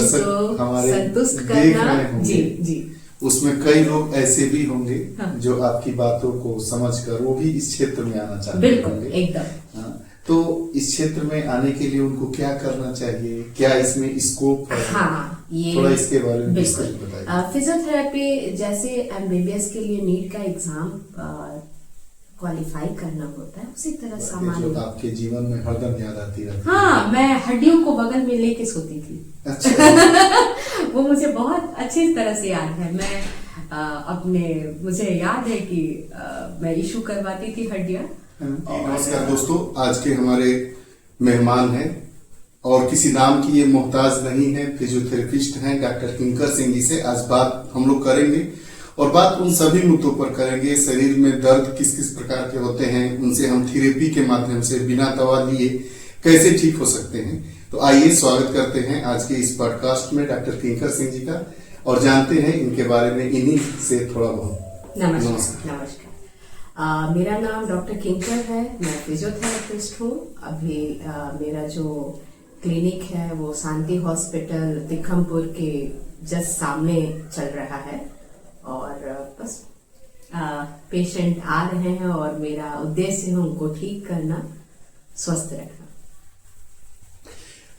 दर्शक हमारे संतुष्ट देख करना। रहे होंगे, जी जी। उसमें कई लोग ऐसे भी होंगे हाँ। जो आपकी बातों को समझकर वो भी इस क्षेत्र में आना चाहते बिल्कुल होंगे। एकदम। हाँ, तो इस क्षेत्र में आने के लिए उनको क्या करना चाहिए, क्या इसमें स्कोप है? हाँ, ये थोड़ा इसके बारे में बिल्कुल विस्तृत बताइए। फिजियोथेरेपी जैसे एमबीबीएस के लिए नीट का एग्जाम क्वालिफाई करना होता है, उसी तरह जो सामान्य। आपके जीवन में हरदम याद आती रहती है। हाँ, मैं हड्डियों को बगल में लेके सोती थी। अच्छा। वो मुझे बहुत अच्छी तरह से याद है। मैं मुझे याद है कि मैं इशू करवाती थी हड्डियां। नमस्कार दोस्तों, आज के हमारे मेहमान हैं और किसी नाम की ये मोहताज नहीं है, फिजियोथेरेपिस्ट हैं डॉक्टर किंकर सिंह जी से आज बात हम लोग करेंगे और बात उन सभी मुद्दों पर करेंगे। शरीर में दर्द किस किस प्रकार के होते हैं, उनसे हम थेरेपी के माध्यम से बिना दवा लिए कैसे ठीक हो सकते हैं। तो आइए स्वागत करते हैं आज के इस पॉडकास्ट में डॉक्टर किंकर सिंह जी का और जानते हैं इनके बारे में इन्हीं से थोड़ा बहुत। नमस्कार। मेरा नाम डॉक्टर किंकर है, मैं फिजियोथेरेपिस्ट हूँ। अभी मेरा जो क्लिनिक है वो शांति हॉस्पिटल तिखमपुर के जस्ट सामने चल रहा है और बस पेशेंट आ रहे हैं और मेरा उद्देश्य है उनको ठीक करना, स्वस्थ रखना।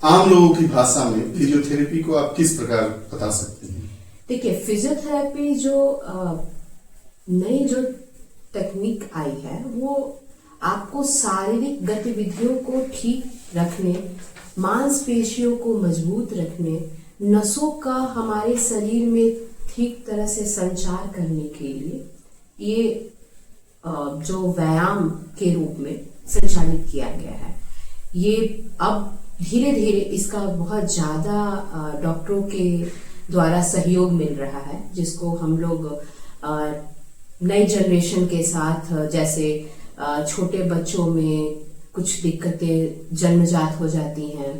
आम लोगों की भाषा में फिजियोथेरेपी को आप किस प्रकार बता सकते हैं? देखिए, फिजियोथेरेपी जो नई जो टेक्निक आई है वो आपको शारीरिक गतिविधियों को ठीक रखने, मांसपेशियों को मजबूत रखने, नसों का हमारे शरीर में ठीक तरह से संचार करने के लिए ये जो व्यायाम के रूप में संचालित किया गया है। ये अब धीरे धीरे इसका बहुत ज्यादा डॉक्टरों के द्वारा सहयोग मिल रहा है, जिसको हम लोग नई जनरेशन के साथ, जैसे छोटे बच्चों में कुछ दिक्कतें जन्मजात हो जाती हैं,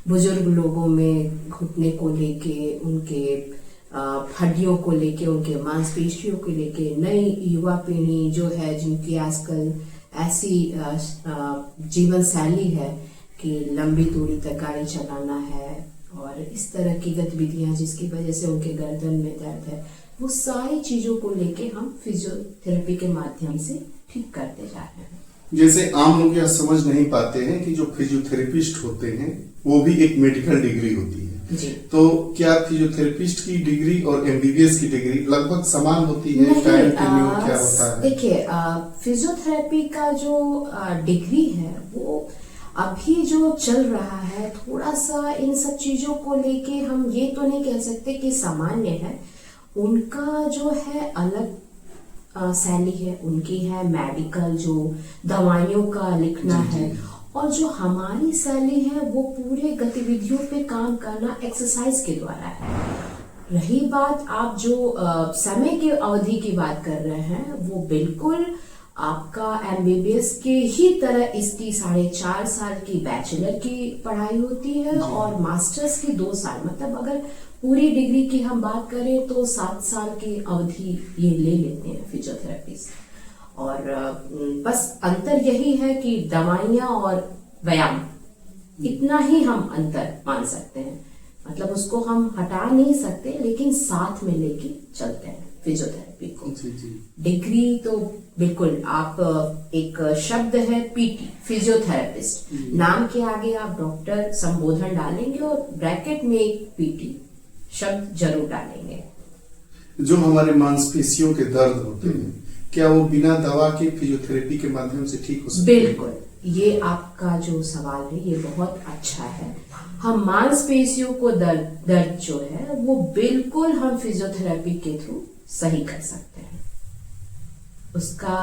बुजुर्ग लोगों में घुटने को लेके, उनके हड्डियों को लेके, उनके मांसपेशियों को लेके, नई युवा पीढ़ी जो है जिनकी आजकल ऐसी जीवन शैली है कि लंबी दूरी तक गाड़ी चलाना है और इस तरह की गतिविधियां जिसकी वजह से उनके गर्दन में दर्द है, वो सारी चीजों को लेके हम फिजियोथेरेपी के माध्यम से ठीक करते जा रहे हैं। जैसे आम लोग यह समझ नहीं पाते हैं कि जो फिजियोथेरेपिस्ट होते हैं वो भी एक मेडिकल डिग्री होती है जी। तो क्या फिजियोथेरेपिस्ट की डिग्री और एमबीबीएस की डिग्री लगभग समान होती है? टाइम पीरियड क्या होता है? देखिए, फिजियोथेरेपी का जो डिग्री है वो अभी जो चल रहा है, थोड़ा सा इन सब चीजों को लेके हम ये तो नहीं कह सकते कि सामान्य है। उनका जो है अलग शैली है, उनकी है मेडिकल, जो दवाइयों का लिखना जी, है, और जो हमारी शैली है वो पूरे गतिविधियों पे काम करना एक्सरसाइज के द्वारा है। रही बात आप जो समय की अवधि की बात कर रहे हैं, वो बिल्कुल आपका एमबीबीएस के ही तरह इसकी 4.5 साल की बैचलर की पढ़ाई होती है और मास्टर्स की 2 साल। मतलब अगर पूरी डिग्री की हम बात करें तो 7 साल की अवधि ये ले लेते हैं फिजियोथेरेपिस्ट। और बस अंतर यही है कि दवाइयां और व्यायाम, इतना ही हम अंतर मान सकते हैं। मतलब उसको हम हटा नहीं सकते, लेकिन साथ में लेके चलते हैं फिजियोथेरेपी को। डिग्री तो बिल्कुल, आप एक शब्द है पीटी, फिजियोथेरेपिस्ट, नाम के आगे आप डॉक्टर संबोधन डालेंगे और ब्रैकेट में एक पीटी शब्द जरूर डालेंगे। जो हमारे मांसपेशियों के दर्द होते हैं, क्या वो बिना दवा के फिजियोथेरेपी के माध्यम से ठीक हो सकते हैं? बिल्कुल, ये आपका जो सवाल है ये बहुत अच्छा है। हम मांसपेशियों को दर्द जो है वो बिल्कुल हम फिजियोथेरेपी के थ्रू सही कर सकते हैं। उसका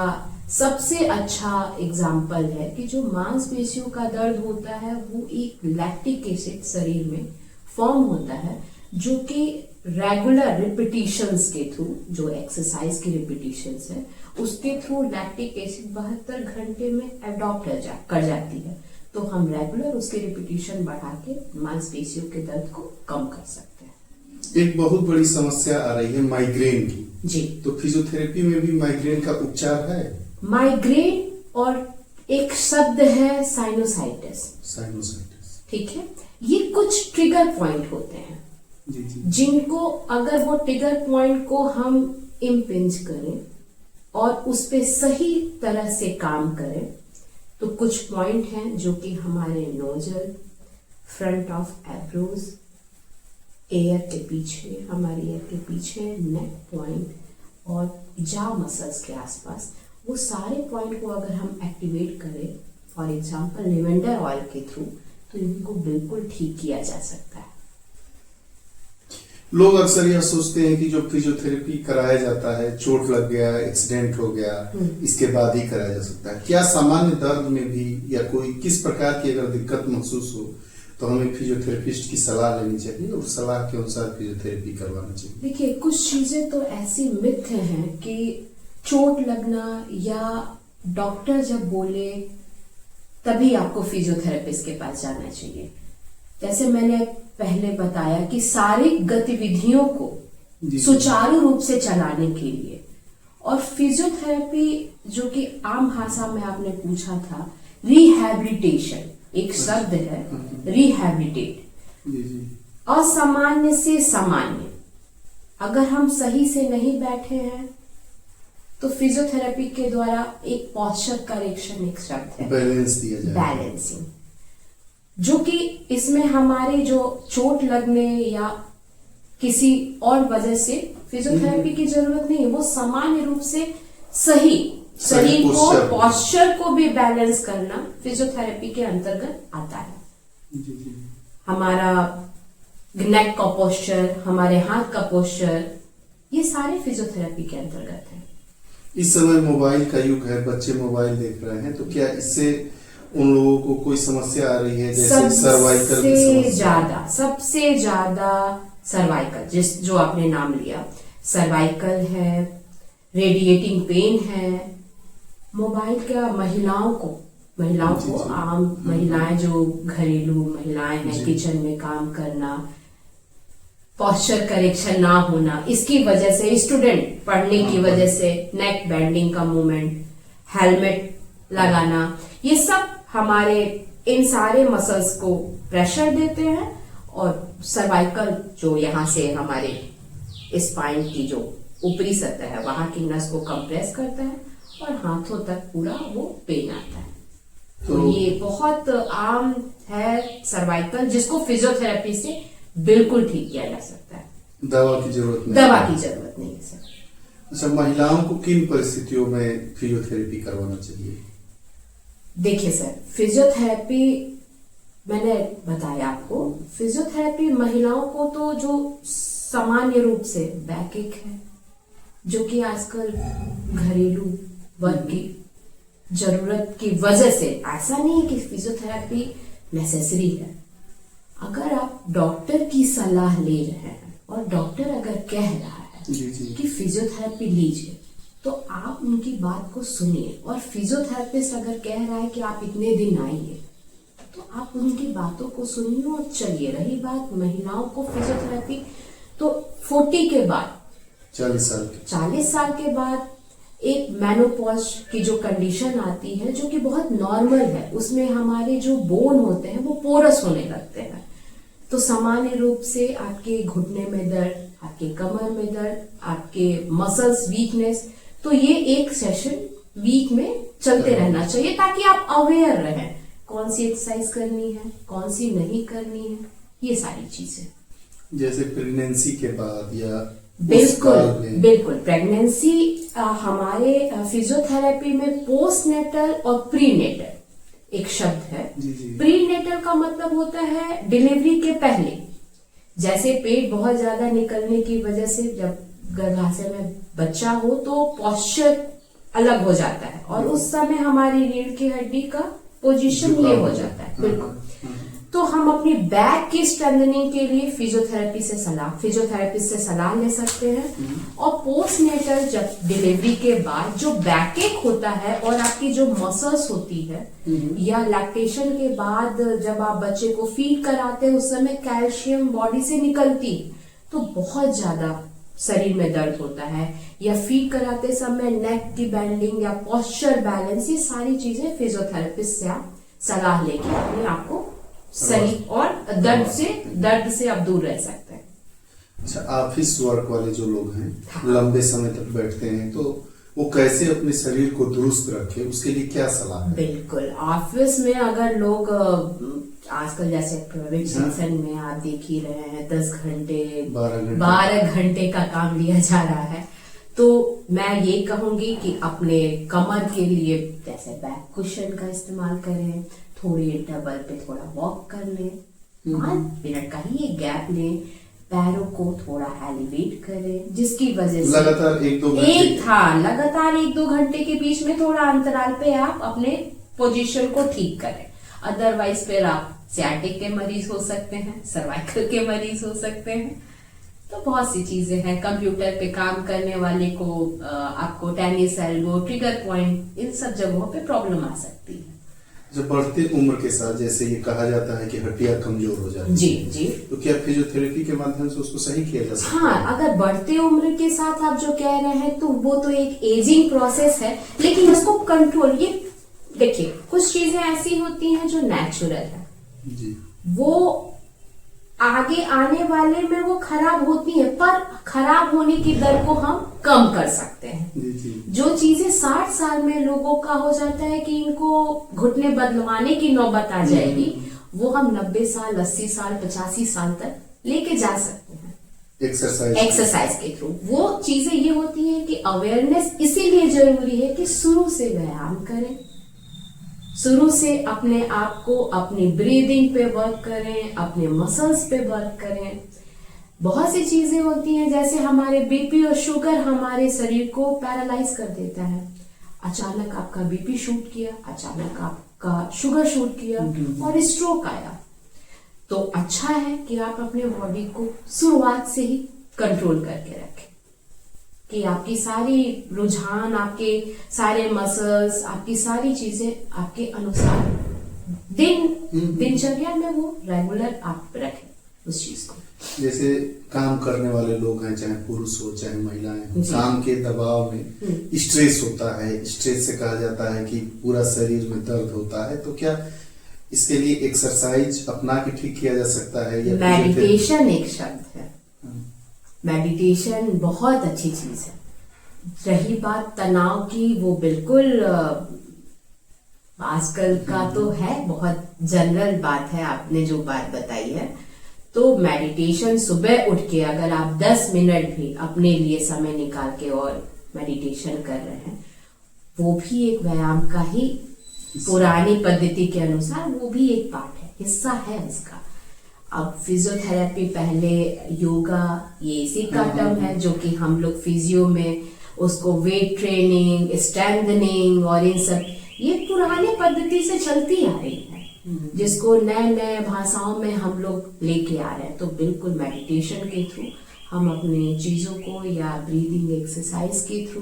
सबसे अच्छा एग्जाम्पल है कि जो मांसपेशियों का दर्द होता है वो एक लैक्टिक एसिड शरीर में फॉर्म होता है, जो कि रेगुलर रिपीटिशंस के थ्रू, जो एक्सरसाइज की रिपीटिशंस है उसके थ्रू लैक्टिक एसिड 72 घंटे में एडॉप्ट कर जाती है। तो हम रेगुलर उसके रिपीटिशन बढ़ा के मांसपेशियों के दर्द को कम कर सकते हैं। एक बहुत बड़ी समस्या आ रही है माइग्रेन की जी। तो फिजियोथेरेपी में भी माइग्रेन का उपचार है? माइग्रेन और एक शब्द है साइनोसाइटिस। साइनोसाइटिस, ठीक है, ये कुछ ट्रिगर पॉइंट होते हैं जी जी जिनको अगर वो ट्रिगर पॉइंट को हम इम्पिंज करें और उस पे सही तरह से काम करें, तो कुछ पॉइंट हैं जो कि हमारे नोजल, फ्रंट ऑफ एब्रोज, एयर के पीछे, हमारी एयर के पीछे, नेक पॉइंट और जा मसल्स के आसपास, वो सारे पॉइंट को अगर हम एक्टिवेट करें, फॉर एग्जांपल लेवेंडर ऑयल के थ्रू, तो इनको बिल्कुल ठीक किया जा सकता है। लोग अक्सर यह सोचते हैं कि जो फिजियोथेरेपी कराया जाता है, चोट लग गया, एक्सीडेंट हो गया, इसके बाद ही कराया जा सकता है। क्या सामान्य दर्द में भी या कोई किस प्रकार की अगर दिक्कत महसूस हो तो हमें फिजियोथेरेपिस्ट की सलाह लेनी चाहिए और सलाह के अनुसार फिजियोथेरेपी करवाना चाहिए? देखिए, कुछ चीजें तो ऐसी मिथ हैं कि चोट लगना या डॉक्टर जब बोले तभी आपको फिजियोथेरेपिस्ट के पास जाना चाहिए। जैसे मैंने पहले बताया कि सारी गतिविधियों को सुचारू रूप से चलाने के लिए, और फिजियोथेरेपी जो कि आम भाषा में आपने पूछा था, रिहैबिलिटेशन एक शब्द है, रिहैबिलिटेट, असामान्य से सामान्य। अगर हम सही से नहीं बैठे हैं तो फिजियोथेरेपी के द्वारा एक पोस्चर करेक्शन एक शब्द है, बैलेंस दिया जाए, बैलेंसिंग, जो कि इसमें हमारे जो चोट लगने या किसी और वजह से फिजियोथेरेपी की जरूरत नहीं है। वो सामान्य रूप से सही शरीर को, पोस्चर को भी बैलेंस करना फिजियोथेरेपी के अंतर्गत आता है। हमारा नेक का पोस्चर, हमारे हाथ का पोस्चर, ये सारे फिजियोथेरेपी के अंतर्गत है। इस समय मोबाइल का युग है, बच्चे मोबाइल देख रहे हैं, तो क्या इससे उन लोगों को कोई समस्या आ रही है, जैसे सर्वाइकल की समस्या? सबसे ज्यादा सर्वाइकल, जो आपने नाम लिया, सर्वाइकल है, रेडिएटिंग पेन है। मोबाइल का महिलाओं को आम महिलाएं जो घरेलू महिलाएं हैं, किचन में काम करना, पोस्चर करेक्शन ना होना, इसकी वजह से, स्टूडेंट पढ़ने की वजह से नेक बेंडिंग का मूवमेंट, हेलमेट लगाना, ये सब हमारे इन सारे मसल्स को प्रेशर देते हैं और सर्वाइकल जो यहाँ से हमारे स्पाइन की जो ऊपरी सतह है वहां की नस को कंप्रेस करता है और हाथों तक पूरा वो पेन आता है। तो ये बहुत आम है सर्वाइकल, जिसको फिजियोथेरेपी से बिल्कुल ठीक किया जा सकता है। दवा की जरूरत नहीं है सर। अच्छा, महिलाओं को किन परिस्थितियों में फिजियोथेरेपी करवाना चाहिए? देखिए सर, फिजियोथेरेपी मैंने बताया आपको, फिजियोथेरेपी महिलाओं को तो जो सामान्य रूप से बैक एक है, जो कि आजकल घरेलू वर्क की जरूरत की वजह से, ऐसा नहीं है कि फिजियोथेरेपी नेसेसरी है। अगर आप डॉक्टर की सलाह ले रहे हैं और डॉक्टर अगर कह रहा है कि फिजियोथेरेपी लीजिए, तो आप उनकी बात को सुनिए। और फिजियोथेरेपिस्ट अगर कह रहा है कि आप इतने दिन आइए, तो आप उनकी बातों को सुनिए और चलिए। रही बात महिलाओं को फिजियोथेरेपी, तो 40 के बाद, 40 साल के बाद एक मेनोपॉज की जो कंडीशन आती है, जो कि बहुत नॉर्मल है, उसमें हमारे जो बोन होते हैं वो पोरस होने लगते हैं। तो सामान्य रूप से आपके घुटने में दर्द, आपके कमर में दर्द, आपके मसल्स वीकनेस, तो ये एक सेशन वीक में चलते रहना चाहिए, ताकि आप अवेयर रहें कौन सी एक्सरसाइज करनी है, कौन सी नहीं करनी है, ये सारी चीजें। जैसे प्रेगनेंसी के बाद या बिल्कुल प्रेगनेंसी, हमारे फिजियोथेरेपी में पोस्टनेटल और प्रीनेटल एक शब्द है। प्रीनेटल का मतलब होता है डिलीवरी के पहले। जैसे पेट बहुत ज्यादा निकलने की वजह से जब गर्भाशय में बच्चा हो तो पोस्चर अलग हो जाता है और उस समय हमारी रीढ़ की हड्डी का पोजीशन ये हो जाता है। बिल्कुल। तो हम अपनी बैक की स्ट्रेंथनिंग के लिए फिजियोथेरेपिस्ट से सलाह ले सकते हैं। और पोस्टनेटल, जब डिलीवरी के बाद जो बैक एक होता है और आपकी जो मसल्स होती है, या लैक्टेशन के बाद जब आप बच्चे को फीड कराते हैं, उस समय कैल्शियम बॉडी से निकलती है, तो बहुत ज्यादा शरीर में दर्द होता है। या फीड कराते समय नेक की बेंडिंग या पोस्चर बैलेंस, ये सारी चीजें फिजियोथेरेपिस्ट से आप सलाह लेके अपने आपको सही और दर्द से आप दूर रह सकते हैं। अच्छा, ऑफिस वर्क वाले जो लोग हैं, हाँ। लंबे समय तक बैठते हैं, तो वो कैसे अपने शरीर को दुरुस्त रखे, उसके लिए क्या सलाह है? बिल्कुल, ऑफिस में अगर लोग आजकल जैसे प्राइवेट सेक्शन में आप देख ही रहे हैं 10 घंटे 12 घंटे का काम लिया जा रहा है, तो मैं ये कहूंगी कि अपने कमर के लिए जैसे बैक कुशन का इस्तेमाल करें, थोड़ी इंटरवल पे थोड़ा वॉक कर लें, 5 मिनट का ही एक गैप लें, पैरों को थोड़ा एलिवेट करें, जिसकी वजह से लगातार 1-2 घंटे लगातार 1-2 घंटे के बीच में थोड़ा अंतराल पे आप अपने पोजीशन को ठीक करें। अदरवाइज फिर आप सियाटिक के मरीज हो सकते हैं, सर्वाइकल के मरीज हो सकते हैं, तो बहुत सी चीजें हैं। कंप्यूटर पे काम करने वाले को आपको टेनिस एल्बो, ट्रिगर पॉइंट, इन सब जगहों पे प्रॉब्लम आ सकती है। जब बढ़ती उम्र के साथ जैसे ये कहा जाता है कि हड्डियां कमजोर हो जाती जी हैं, जी, तो क्या फिजियोथेरेपी के माध्यम से उसको सही किया जा सकता है? हाँ, अगर बढ़ते उम्र के साथ आप जो कह रहे हैं तो वो तो एक एजिंग प्रोसेस है, लेकिन उसको कंट्रोल, ये देखिए कुछ चीजें ऐसी होती हैं जो नेचुरल है, जी, वो आगे आने वाले में वो खराब होती है, पर खराब होने की दर को हम कम कर सकते हैं। जी, जी। जो चीजें 60 साल में लोगों का हो जाता है कि इनको घुटने बदलवाने की नौबत आ जाएगी, वो हम 90 साल, 80 साल, 85 साल तक लेके जा सकते हैं एक्सरसाइज के थ्रू। वो चीजें ये होती हैं कि अवेयरनेस इसीलिए जरूरी है कि शुरू से व्यायाम करें, शुरू से अपने आप को अपनी ब्रीदिंग पे वर्क करें, अपने मसल्स पे वर्क करें। बहुत सी चीजें होती हैं जैसे हमारे बीपी और शुगर हमारे शरीर को पैरालाइज कर देता है। अचानक आपका बीपी शूट किया, अचानक आपका शुगर शूट किया और स्ट्रोक आया, तो अच्छा है कि आप अपने बॉडी को शुरुआत से ही कंट्रोल करके रखें, कि आपकी सारी रुझान, आपके सारे मसल्स, आपकी सारी चीजें आपके अनुसार दिनचर्या में वो रेगुलर आप रखें उस चीज को। जैसे काम करने वाले लोग हैं, चाहे पुरुष हो चाहे महिलाएं हो, काम के दबाव में स्ट्रेस होता है, स्ट्रेस से कहा जाता है कि पूरा शरीर में दर्द होता है, तो क्या इसके लिए एक्सरसाइज अपना के ठीक किया जा सकता है? या मेडिटेशन एक शब्द है, मेडिटेशन बहुत अच्छी चीज है। रही बात तनाव की, वो बिल्कुल आजकल का तो है, बहुत जनरल बात है, आपने जो बात बताई है। तो मेडिटेशन सुबह उठ के अगर आप 10 मिनट भी अपने लिए समय निकाल के और मेडिटेशन कर रहे हैं, वो भी एक व्यायाम का ही पुरानी पद्धति के अनुसार वो भी एक पार्ट है, हिस्सा है उसका। अब फिजियोथेरेपी, पहले योगा, ये इसी का टर्म है जो कि हम लोग फिजियो में उसको वेट ट्रेनिंग, स्ट्रेंथनिंग और इन सब, ये पुरानी पद्धति से चलती आ रही है, जिसको नए नए भाषाओं में हम लोग लेके आ रहे हैं। तो बिल्कुल मेडिटेशन के थ्रू हम अपने चीजों को, या ब्रीदिंग एक्सरसाइज के थ्रू,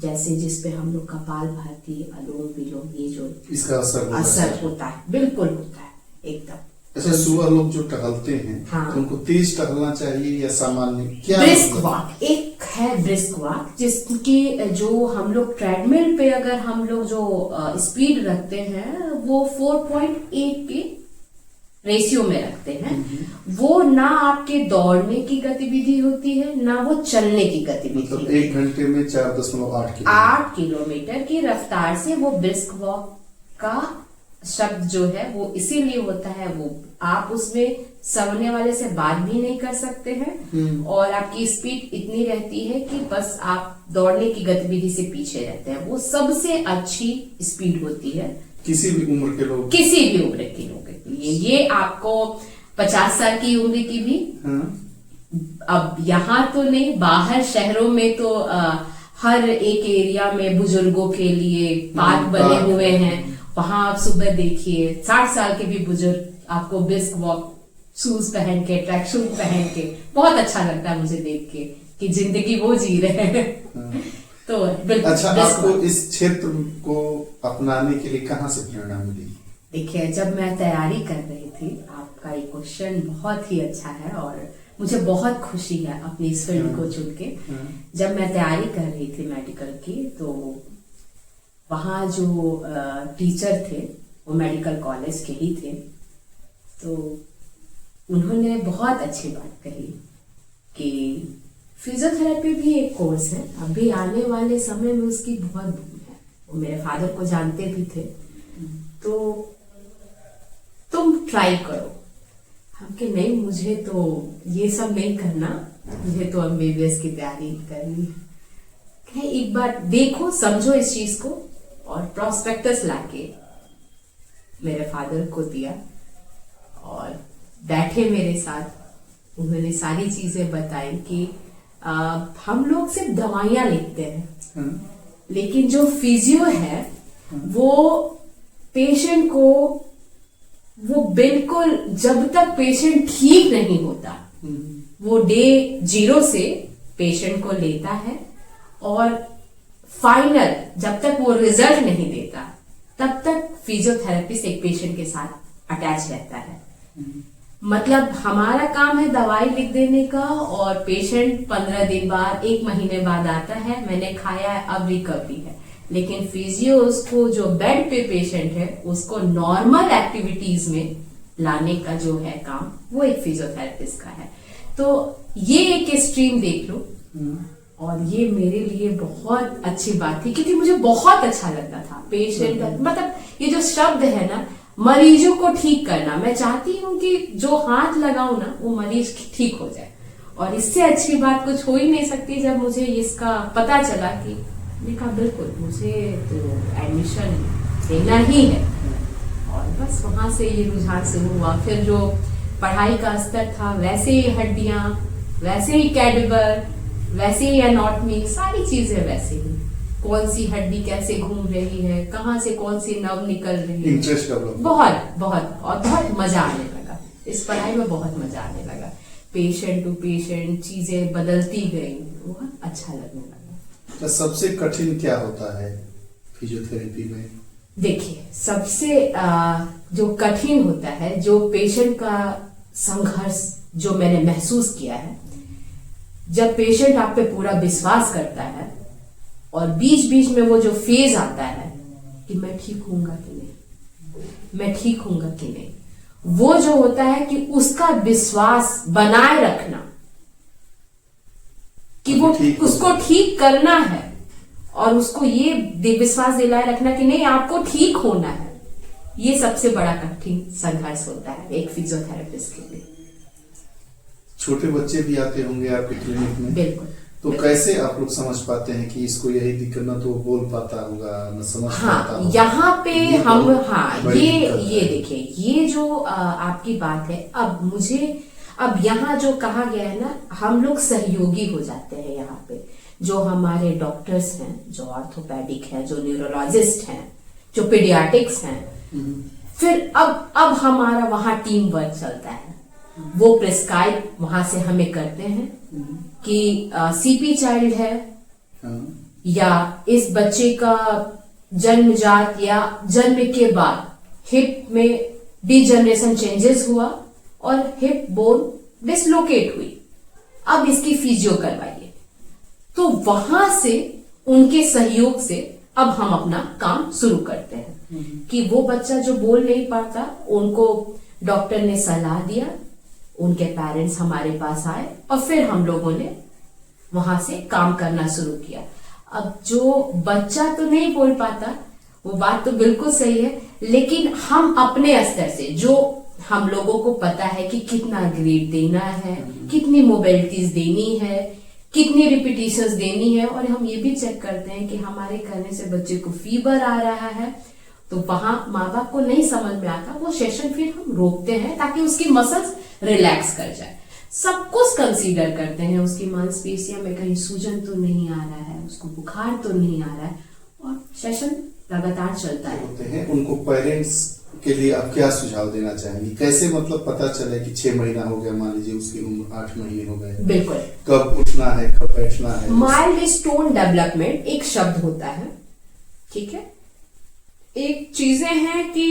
जैसे जिसपे हम लोग कपाल भाती, अनुलोम विलोम, ये जो इसका असर होता है, बिल्कुल होता है एकदम। अच्छा, सुबह लोग जो टहलते हैं, हाँ, तो उनको तेज टहलना चाहिए या सामान्य? क्या ब्रिस्क वॉक एक है, ब्रिस्क वॉक, जिसकी जो हम लोग ट्रेडमिल पे अगर हम लोग जो स्पीड रखते हैं वो 4.8 के रेशियो में रखते हैं, वो ना आपके दौड़ने की गतिविधि होती है, ना वो चलने की गतिविधि, मतलब 1 घंटे में 4.8 किलोमीटर की रफ्तार से वो ब्रिस्क वॉक का शब्द जो है वो इसीलिए होता है, वो आप उसमें सामने वाले से बात भी नहीं कर सकते हैं और आपकी स्पीड इतनी रहती है कि बस आप दौड़ने की गतिविधि से पीछे रहते हैं। वो सबसे अच्छी स्पीड होती है किसी भी उम्र के लोग, किसी भी उम्र के लोगों के लिए। ये आपको 50 साल की उम्र की भी, अब यहाँ तो नहीं, बाहर शहरों में तो हर एक एरिया में बुजुर्गों के लिए पार्क बने हुए हैं, वहां आप सुबह देखिए 60 साल के भी बुजुर्ग आपको ब्रिस्क वॉक शूज पहन के, ट्रैक शूज पहन के, बहुत अच्छा लगता है मुझे देख के कि जिंदगी वो जी रहे हैं। तो अच्छा, आपको इस क्षेत्र को अपनाने के लिए कहाँ से प्रेरणा मिली? देखिए, जब मैं तैयारी कर रही थी, आपका ये क्वेश्चन बहुत ही अच्छा है और मुझे बहुत खुशी है अपनी इस फील्ड को चुन के। जब मैं तैयारी कर रही थी मेडिकल की, तो वहाँ जो टीचर थे वो मेडिकल कॉलेज के ही थे, तो उन्होंने बहुत अच्छी बात कही कि फिजियोथेरेपी भी एक कोर्स है, अभी आने वाले समय में उसकी बहुत बूम है। वो मेरे फादर को जानते भी थे, तो तुम ट्राई करो। हम कि नहीं, मुझे तो ये सब नहीं करना, मुझे तो एमबीबीएस की तैयारी करनी है। एक बार देखो, समझो इस चीज को, और प्रॉस्पेक्टस लाके मेरे फादर को दिया और बैठे मेरे साथ। उन्होंने सारी चीजें बताई कि हम लोग सिर्फ दवाइयां लिखते हैं, लेकिन जो फिजियो है वो पेशेंट को, वो बिल्कुल जब तक पेशेंट ठीक नहीं होता, वो डे 0 से पेशेंट को लेता है, और फाइनल जब तक वो रिजल्ट नहीं देता तब तक फिजियोथेरेपिस्ट एक पेशेंट के साथ अटैच रहता है। मतलब हमारा काम है दवाई लिख देने का, और पेशेंट 15 दिन बाद, 1 महीने बाद आता है, मैंने खाया है, अब रिकवरी है। लेकिन फिजियो उसको, जो बेड पे पेशेंट है, उसको नॉर्मल एक्टिविटीज में लाने का जो है काम, वो एक फिजियोथेरेपिस्ट का है। तो ये एक स्ट्रीम देख लो, और ये मेरे लिए बहुत अच्छी बात थी, क्योंकि मुझे बहुत अच्छा लगता था पेशेंट, मतलब ये जो शब्द है ना, मरीजों को ठीक करना। मैं चाहती हूँ कि जो हाथ लगाऊं ना, वो मरीज ठीक हो जाए, और इससे अच्छी बात कुछ हो ही नहीं सकती। जब मुझे इसका पता चला कि, मैंने कहा बिल्कुल मुझे तो एडमिशन देना ही है, और बस वहां से ये रुझान शुरू हुआ। फिर जो पढ़ाई का स्तर था, वैसे ही हड्डियां, वैसे ही कैडबर, वैसे ही एनाटॉमी, सारी चीजें वैसे ही। कौन सी हड्डी कैसे घूम रही है, कहाँ से कौन सी नर्व निकल रही है, इंटरेस्ट डेवलप, बहुत बहुत, और बहुत मजा आने लगा इस पढ़ाई में, बहुत मजा आने लगा। पेशेंट टू पेशेंट चीजें बदलती गई, बहुत अच्छा लगने लगा। तो सबसे कठिन क्या होता है फिजियोथेरेपी में? देखिए, सबसे जो कठिन होता है, जो पेशेंट का संघर्ष जो मैंने महसूस किया है, जब पेशेंट आप पे पूरा विश्वास करता है, और बीच बीच में वो जो फेज आता है कि मैं ठीक होऊंगा कि नहीं, मैं ठीक होऊंगा कि नहीं, वो जो होता है कि उसका विश्वास बनाए रखना कि वो उसको ठीक करना है, और उसको ये विश्वास दिलाए रखना कि नहीं, आपको ठीक होना है, ये सबसे बड़ा कठिन संघर्ष होता है एक फिजियोथेरेपिस्ट के लिए। छोटे बच्चे भी आते होंगे आपके क्लिनिक में? बिल्कुल। तो कैसे आप लोग समझ पाते हैं कि इसको यही दिक्कत, ना तो बोल पाता होगा, न समझ पाता होगा? यहाँ पे हम, ये है। देखिए, ये जो आपकी बात है, अब यहाँ जो कहा गया है ना, हम लोग सहयोगी हो जाते हैं यहाँ पे। जो हमारे डॉक्टर्स हैं, जो ऑर्थोपेडिक हैं, जो न्यूरोलॉजिस्ट हैं, जो पीडियाट्रिक्स हैं, फिर अब हमारा वहाँ टीम वर्क चलता है। वो प्रिस्क्राइब वहां से हमें करते हैं कि सीपी चाइल्ड है, या इस बच्चे का जन्मजात या जन्म के बाद हिप में डिजनरेशन चेंजेस हुआ और हिप बोन डिसलोकेट हुई, अब इसकी फिजियो करवाइए। तो वहां से, उनके सहयोग से अब हम अपना काम शुरू करते हैं कि वो बच्चा जो बोल नहीं पाता, उनको डॉक्टर ने सलाह दिया, उनके पेरेंट्स हमारे पास आए, और फिर हम लोगों ने वहां से काम करना शुरू किया। अब जो बच्चा तो नहीं बोल पाता, वो बात तो बिल्कुल सही है, लेकिन हम अपने स्तर से, जो हम लोगों को पता है कि कितना ग्रेड देना है, कितनी मोबिलिटीज देनी है, कितनी रिपीटिशंस देनी है, और हम ये भी चेक करते हैं कि हमारे करने से बच्चे को फीवर आ रहा है, तो वहां माँ बाप को नहीं समझ में आता, वो सेशन फिर हम रोकते हैं ताकि उसकी मसल्स रिलैक्स कर जाए। सब कुछ कंसीडर करते हैं, उसकी मांसपेशियों में कहीं सूजन तो नहीं आ रहा है, उसको बुखार तो नहीं आ रहा है, और सेशन लगातार चलता है। उनको पेरेंट्स के लिए आप क्या सुझाव देना चाहेंगे? कैसे मतलब पता चले कि 6 महीना हो गया, मान लीजिए उसकी उम्र 8 महीने हो गए, बिल्कुल, कब उठना है, कब बैठना है? माइल्ड स्टोन डेवलपमेंट एक शब्द होता है, ठीक है। एक चीजें हैं कि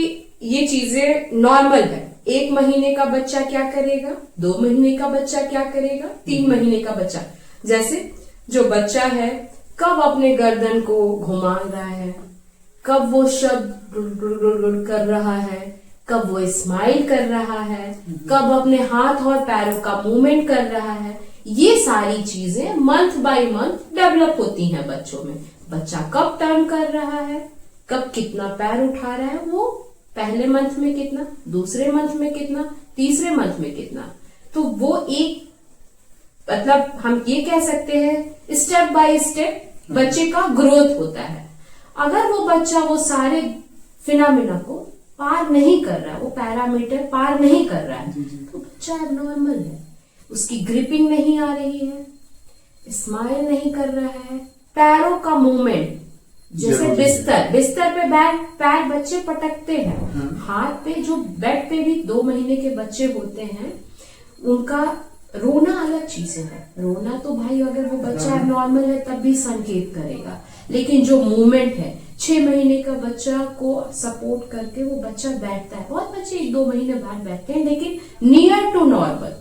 ये चीजें नॉर्मल है। 1 महीने का बच्चा क्या करेगा, 2 महीने का बच्चा क्या करेगा, 3 महीने का बच्चा, जैसे जो बच्चा है कब अपने गर्दन को घुमा रहा है, कब वो शब्द कर रहा है, कब वो स्माइल कर रहा है, कब अपने हाथ और पैरों का मूवमेंट कर रहा है, ये सारी चीजें मंथ बाय मंथ डेवलप होती हैं बच्चों में। बच्चा कब टर्न कर रहा है, कब कितना पैर उठा रहा है, वो पहले मंथ में कितना, दूसरे मंथ में कितना, तीसरे मंथ में कितना, तो वो एक मतलब हम ये कह सकते हैं स्टेप बाय स्टेप बच्चे का ग्रोथ होता है। अगर वो बच्चा वो सारे फिनोमिना को पार नहीं कर रहा है, वो पैरामीटर पार नहीं कर रहा है, तो बच्चा एबनॉर्मल है। उसकी ग्रिपिंग नहीं आ रही है, स्माइल नहीं कर रहा है, पैरों का मूवमेंट, जैसे बिस्तर पे पैर बच्चे पटकते हैं, हाथ पे, जो बेड पे भी 2 महीने के बच्चे होते हैं उनका रोना अलग चीजें है। रोना तो भाई अगर वो बच्चा एबनॉर्मल है तब भी संकेत करेगा, लेकिन जो मूवमेंट है, 6 महीने का बच्चा को सपोर्ट करके वो बच्चा बैठता है। बहुत बच्चे 1-2 महीने बाद बैठते हैं, लेकिन नियर टू नॉर्मल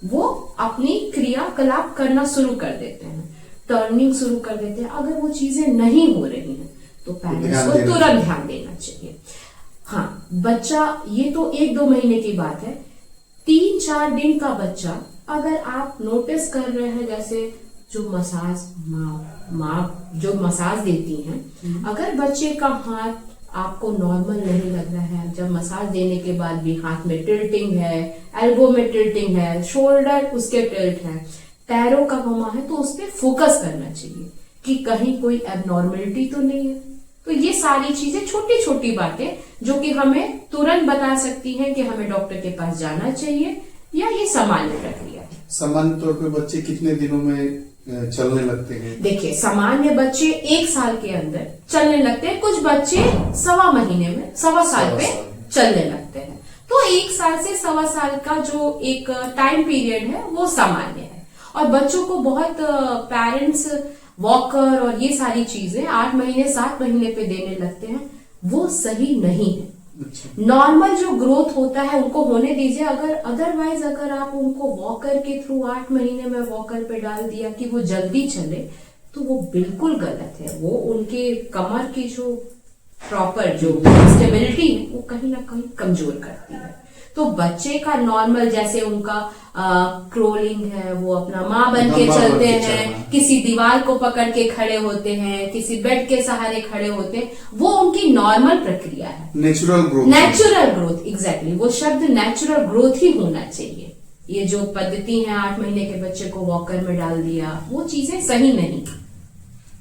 वो अपनी क्रियाकलाप करना शुरू कर देते हैं, टर्निंग शुरू कर देते हैं। अगर वो चीजें नहीं हो रही हैं तो पेरेंट्स को तुरंत ध्यान देना चाहिए। हाँ, बच्चा, ये तो 1-2 महीने की बात है। 3-4 दिन का बच्चा अगर आप नोटिस कर रहे हैं, जैसे जो मसाज माँ जो मसाज देती हैं, अगर बच्चे का हाथ आपको नॉर्मल नहीं लग रहा है, जब मसाज देने के बाद भी हाथ में टिल्टिंग है, एल्बो में टिल्टिंग है, शोल्डर उसके टिल्ट है, पैरों का घुमा है, तो उस पर फोकस करना चाहिए कि कहीं कोई एबनॉर्मलिटी तो नहीं है। तो ये सारी चीजें छोटी छोटी बातें जो कि हमें तुरंत बता सकती हैं कि हमें डॉक्टर के पास जाना चाहिए, या ये सामान्य प्रक्रिया है। सामान्य तौर पे बच्चे कितने दिनों में चलने लगते हैं? देखिए, सामान्य बच्चे 1 साल के अंदर चलने लगते हैं, कुछ बच्चे 1.25 महीने में, 1.25 साल पे चलने लगते हैं। तो 1 साल से 1.25 साल का जो एक टाइम पीरियड है वो सामान्य है। और बच्चों को बहुत पेरेंट्स वॉकर और ये सारी चीजें 8 महीने 7 महीने पे देने लगते हैं, वो सही नहीं है। नॉर्मल जो ग्रोथ होता है उनको होने दीजिए। अगर अदरवाइज अगर आप उनको वॉकर के थ्रू 8 महीने में वॉकर पे डाल दिया कि वो जल्दी चले, तो वो बिल्कुल गलत है। वो उनके कमर की जो प्रॉपर जो स्टेबिलिटी है वो कहीं ना कहीं कमजोर करती है। तो बच्चे का नॉर्मल, जैसे उनका क्रोलिंग है, वो अपना माँ बन के चलते हैं, किसी दीवार को पकड़ के खड़े होते हैं, किसी बेड के सहारे खड़े होते हैं, वो उनकी नॉर्मल प्रक्रिया है। नेचुरल ग्रोथ, एग्जैक्टली, वो शब्द नेचुरल ग्रोथ ही होना चाहिए। ये जो पद्धति है 8 महीने के बच्चे को वॉकर में डाल दिया, वो चीजें सही नहीं।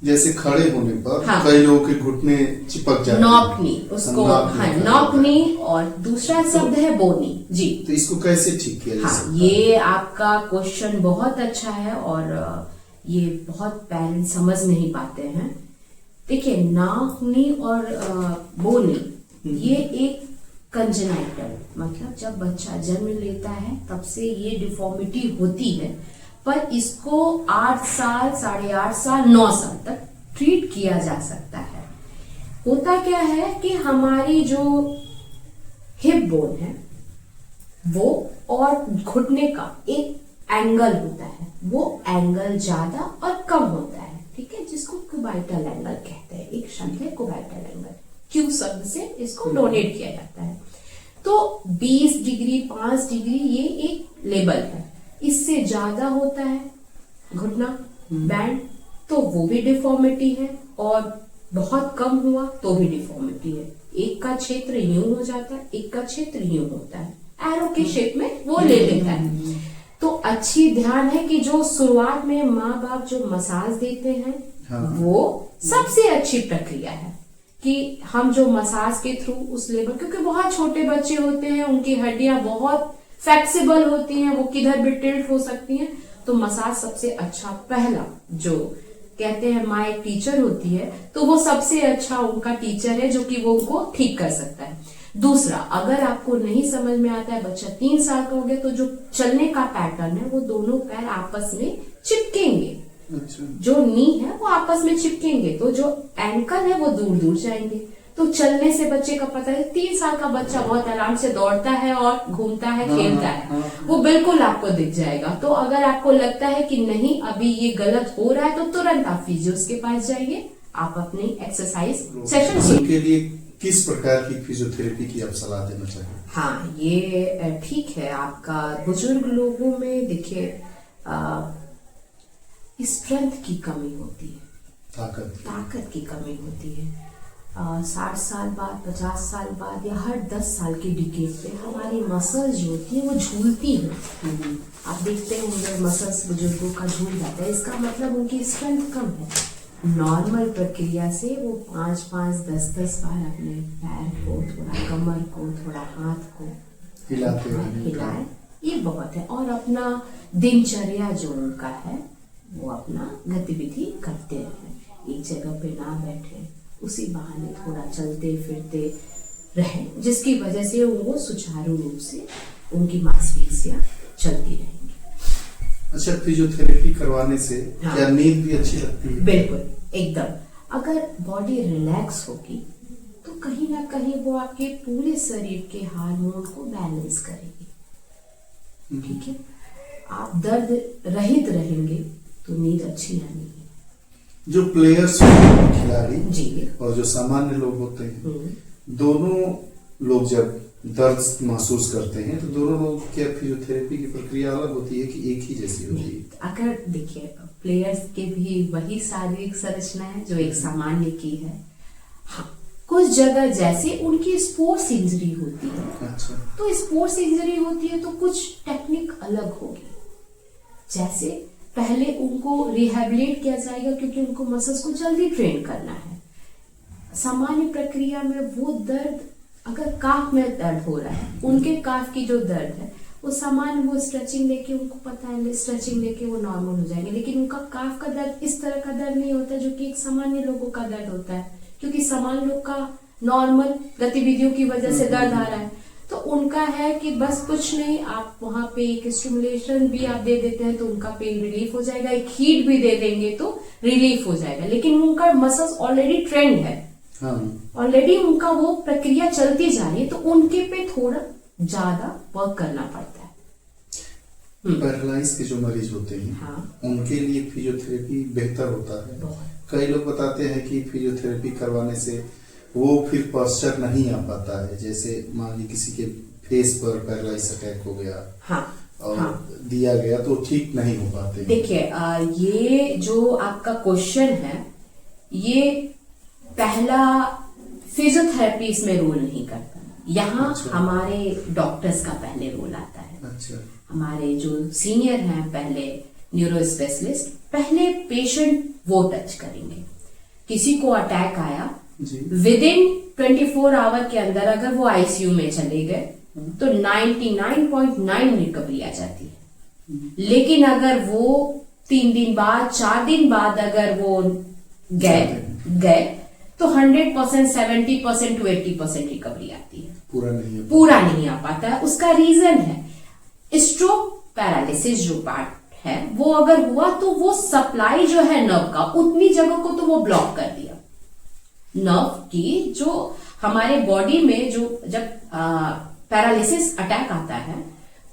जैसे खड़े होने पर कई लोगों के घुटने चिपक जाते हैं, नॉकनी, उसको नॉकनी, और दूसरा शब्द है बोनी जी। तो इसको कैसे ठीक किया जा सकता है? ये आपका क्वेश्चन बहुत अच्छा है और ये बहुत पेरेंट्स समझ नहीं पाते हैं। देखिए, नॉकनी और बोनी ये एक कंजेनाइटल, मतलब जब बच्चा जन्म लेता है तब से ये डिफॉर्मिटी होती है, पर इसको 8 साल, 8.5 साल, 9 साल तक ट्रीट किया जा सकता है। होता क्या है कि हमारी जो हिप बोन है वो और घुटने का एक एंगल होता है, वो एंगल ज्यादा और कम होता है, ठीक है, जिसको क्यूबाइटल एंगल कहते हैं। एक शब्द है क्यूबाइटल एंगल, क्यू शब्द से इसको डोनेट किया जाता है। तो 20 डिग्री, 5 डिग्री ये एक लेवल है। इससे ज्यादा होता है घुटना बैंड तो वो भी डिफॉर्मिटी है, और बहुत कम हुआ तो भी डिफॉर्मिटी है। एक का क्षेत्र यूं हो जाता है, एक का क्षेत्र यूं होता है, एरो के शेप में वो ले लेता है। तो अच्छी ध्यान है कि जो शुरुआत में माँ बाप जो मसाज देते हैं वो सबसे अच्छी प्रक्रिया है कि हम जो मसाज के थ्रू उस लेवल, क्योंकि बहुत छोटे बच्चे होते हैं, उनकी हड्डियां बहुत फ्लेक्सिबल होती हैं, वो किधर भी टिल्ट हो सकती हैं, तो मसाज सबसे अच्छा, पहला जो कहते हैं माँ एक टीचर होती है, तो वो सबसे अच्छा उनका टीचर है जो कि वो उनको ठीक कर सकता है। दूसरा, अगर आपको नहीं समझ में आता है, बच्चा 3 साल का हो गया, तो जो चलने का पैटर्न है वो दोनों पैर आपस में चिपकेंगे। अच्छा। जो नी है वो आपस में चिपकेंगे, तो जो एंकल है वो दूर दूर जाएंगे। तो चलने से बच्चे का पता है, 3 साल का बच्चा बहुत आराम से दौड़ता है और घूमता है, खेलता है, वो बिल्कुल आपको दिख जाएगा। तो अगर आपको लगता है कि नहीं अभी ये गलत हो रहा है, तो तुरंत आप फिजियोस के पास जाइए, आप अपनी एक्सरसाइज सेशन के लिए किस प्रकार की फिजियोथेरेपी की आप सलाह देना चाहिए? हाँ, ये ठीक है आपका। बुजुर्ग लोगों में देखिए स्ट्रेंथ की कमी होती है, ताकत की कमी होती है। 60 साल बाद, 50 साल बाद या हर 10 साल के डिकेड पे हमारी मसल्स जो होती है वो झूलती हैं। आप देखते हैं मसल्स बुजुर्गों का झूल जाता है, इसका मतलब उनकी स्ट्रेंथ कम है। नॉर्मल प्रक्रिया से वो 5-5, 10-10 बार अपने पैर को, थोड़ा कमर को, थोड़ा हाथ को हिलाए, ये बहुत है। और अपना दिनचर्या जो उनका है वो अपना गतिविधि करते रहे, एक जगह पे ना बैठे, उसी बहाने थोड़ा चलते फिरते रहे, जिसकी वजह से वो सुचारू रूप से उनकी मांसपेशियां चलती रहेंगी। अच्छा, फिजियोथेरेपी करवाने से हाँ, क्या नींद भी अच्छी लगती है? बिल्कुल, एकदम। अगर बॉडी रिलैक्स होगी तो कहीं ना कहीं वो आपके पूरे शरीर के हार्मोन को बैलेंस करेगी। ठीक है, आप दर्द रहित रहेंगे तो नींद अच्छी आनी है। जो प्लेयर्स होते हैं, खिलाड़ी जी, और जो सामान्य लोग होते हैं, दोनों लोग जब दर्द महसूस करते हैं तो दोनों लोग क्या फिजियोथेरेपी की प्रक्रिया अलग होती है कि एक ही जैसी होती है? अगर देखिए, प्लेयर्स के भी वही शारीरिक संरचना है जो एक सामान्य की है। हाँ, कुछ जगह जैसे उनकी स्पोर्ट्स इंजरी होती है, अच्छा, तो स्पोर्ट्स इंजरी होती है तो कुछ टेक्निक अलग होगी। जैसे पहले उनको रिहेबिलिट किया जाएगा क्योंकि उनको मसल्स को जल्दी ट्रेन करना है। सामान्य प्रक्रिया में वो दर्द, अगर काफ में दर्द हो रहा है, उनके काफ की जो दर्द है वो सामान्य, वो स्ट्रेचिंग लेके, उनको पता है स्ट्रेचिंग लेके वो नॉर्मल हो जाएंगे। लेकिन उनका काफ का दर्द इस तरह का दर्द नहीं होता जो कि एक सामान्य लोगों का दर्द होता है, क्योंकि सामान्य लोग का नॉर्मल गतिविधियों की वजह से दर्द आ रहा है। तो उनका है कि बस कुछ नहीं, आप वहां पे एक स्टिमुलेशन भी आप दे देते हैं तो उनका पेन रिलीफ हो जाएगा, एक हीट भी दे देंगे तो रिलीफ हो जाएगा। लेकिन उनका मसल्स ऑलरेडी ट्रेंड है, ऑलरेडी उनका वो प्रक्रिया चलती जा रही है, तो उनके पे थोड़ा ज्यादा वर्क करना पड़ता है। पैरालाइज के जो मरीज होते हैं, हाँ, उनके लिए फिजियोथेरेपी बेहतर होता है। कई लोग बताते हैं कि फिजियोथेरेपी करवाने से वो फिर पोस्चर नहीं आ पाता है। जैसे मान ली किसी के फेस पर पैरालाइज अटैक हो गया, हाँ, और हाँ, दिया गया तो ठीक नहीं हो पाते। देखिए, ये जो आपका क्वेश्चन है, ये पहला फिजियोथेरेपी इसमें रोल नहीं करता। यहाँ अच्छा, हमारे डॉक्टर्स का पहले रोल आता है। अच्छा, हमारे जो सीनियर हैं, पहले न्यूरो स्पेशलिस्ट, पहले पेशेंट वो टच करेंगे। किसी को अटैक आया, विद इन 24 आवर के अंदर अगर वो आईसीयू में चले गए तो 99.9 रिकवरी आ जाती है। लेकिन अगर वो 3 दिन बाद, 4 दिन बाद अगर वो गए तो 100%, 70% to 80% रिकवरी आती है। पूरा नहीं आ पाता है। उसका रीजन है स्ट्रोक पैरालिसिस जो पार्ट है, वो अगर हुआ तो वो सप्लाई जो है नर्व का, उतनी जगह को तो वो ब्लॉक कर दिया। नर्व की जो हमारे बॉडी में जो जब पैरालिसिस अटैक आता है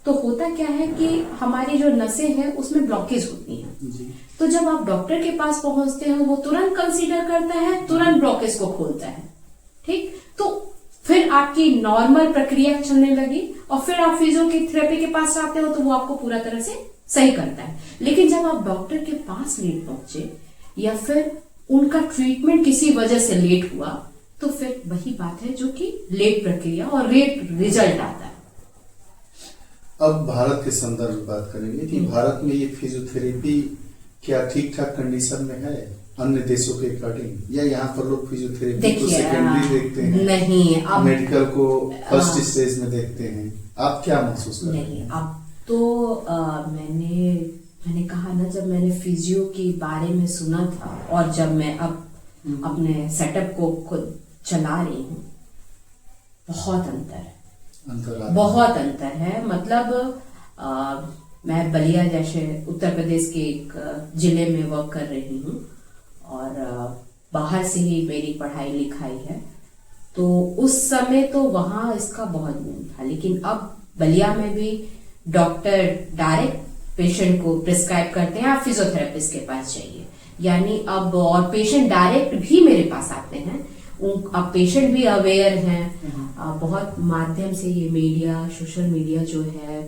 तो होता क्या है कि हमारी जो नसें हैं उसमें ब्लॉकेज होती हैं। तो जब आप डॉक्टर के पास पहुंचते हो, वो तुरंत कंसीडर करता है, तुरंत ब्लॉकेज को खोलता है। ठीक, तो फिर आपकी नॉर्मल प्रक्रिया चलने लगी और फिर आप फिजियोथेरेपी के पास आते हो तो वो आपको पूरा तरह से सही करता है। लेकिन जब आप डॉक्टर के पास लेट पहुंचे या फिर उनका ट्रीटमेंट किसी वजह से लेट हुआ तो फिर वही बात है जो कि लेट प्रक्रिया और लेट रिजल्ट आता है। अब भारत के संदर्भ में बात करेंगे कि भारत में ये फिजियोथेरेपी क्या ठीक ठाक कंडीशन में है अन्य देशों के अकॉर्डिंग, या यहाँ पर लोग फिजियोथेरेपी को सेकेंडरी देखते हैं? नहीं, अब मेडिकल को फर्स्ट स्टेज में देखते हैं। आप क्या महसूस करते हैं? नहीं, अब तो मैंने कहा ना, जब मैंने फिजियो के बारे में सुना था और जब मैं अब अपने सेटअप को खुद चला रही हूँ, बहुत अंतर है। मतलब मैं बलिया जैसे उत्तर प्रदेश के एक जिले में वर्क कर रही हूँ और बाहर से ही मेरी पढ़ाई लिखाई है, तो उस समय तो वहाँ इसका बहुत बूम था। लेकिन अब बलिया में भी डॉक्टर डायरेक्ट पेशेंट को प्रिस्क्राइब करते हैं, आप फिजियोथेरेपिस्ट के पास जाइए। यानी अब और पेशेंट डायरेक्ट भी मेरे पास आते हैं। अब पेशेंट भी अवेयर हैं। बहुत माध्यम से ये मीडिया, सोशल मीडिया जो है,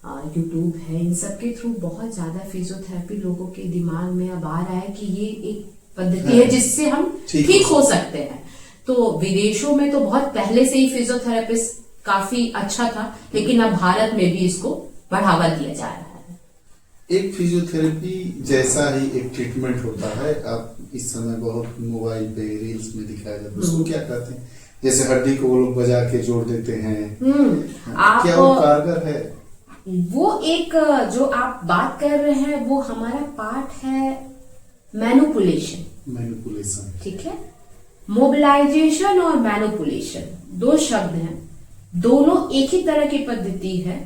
यूट्यूब है, इन सब के थ्रू बहुत ज्यादा फिजियोथेरेपी लोगों के दिमाग में अब आ रहा है कि ये एक पद्धति है जिससे हम ठीक हो सकते हैं। तो विदेशों में तो बहुत पहले से ही फिजियोथेरेपिस्ट काफी अच्छा था, लेकिन अब भारत में भी इसको बढ़ावा दिया जा रहा है। एक फिजियोथेरेपी जैसा ही एक ट्रीटमेंट होता है, आप इस समय बहुत मोबाइल पे रील्स में दिखाया जाता है, उसको क्या कहते हैं? जैसे हड्डी को वो लोग बजा के जोड़ देते हैं, क्या वो कारगर है? वो एक जो आप बात कर रहे हैं वो हमारा पार्ट है मैनिपुलेशन। ठीक है, मोबिलाइजेशन और मैनिपुलेशन दो शब्द हैं, दोनों एक ही तरह की पद्धति है।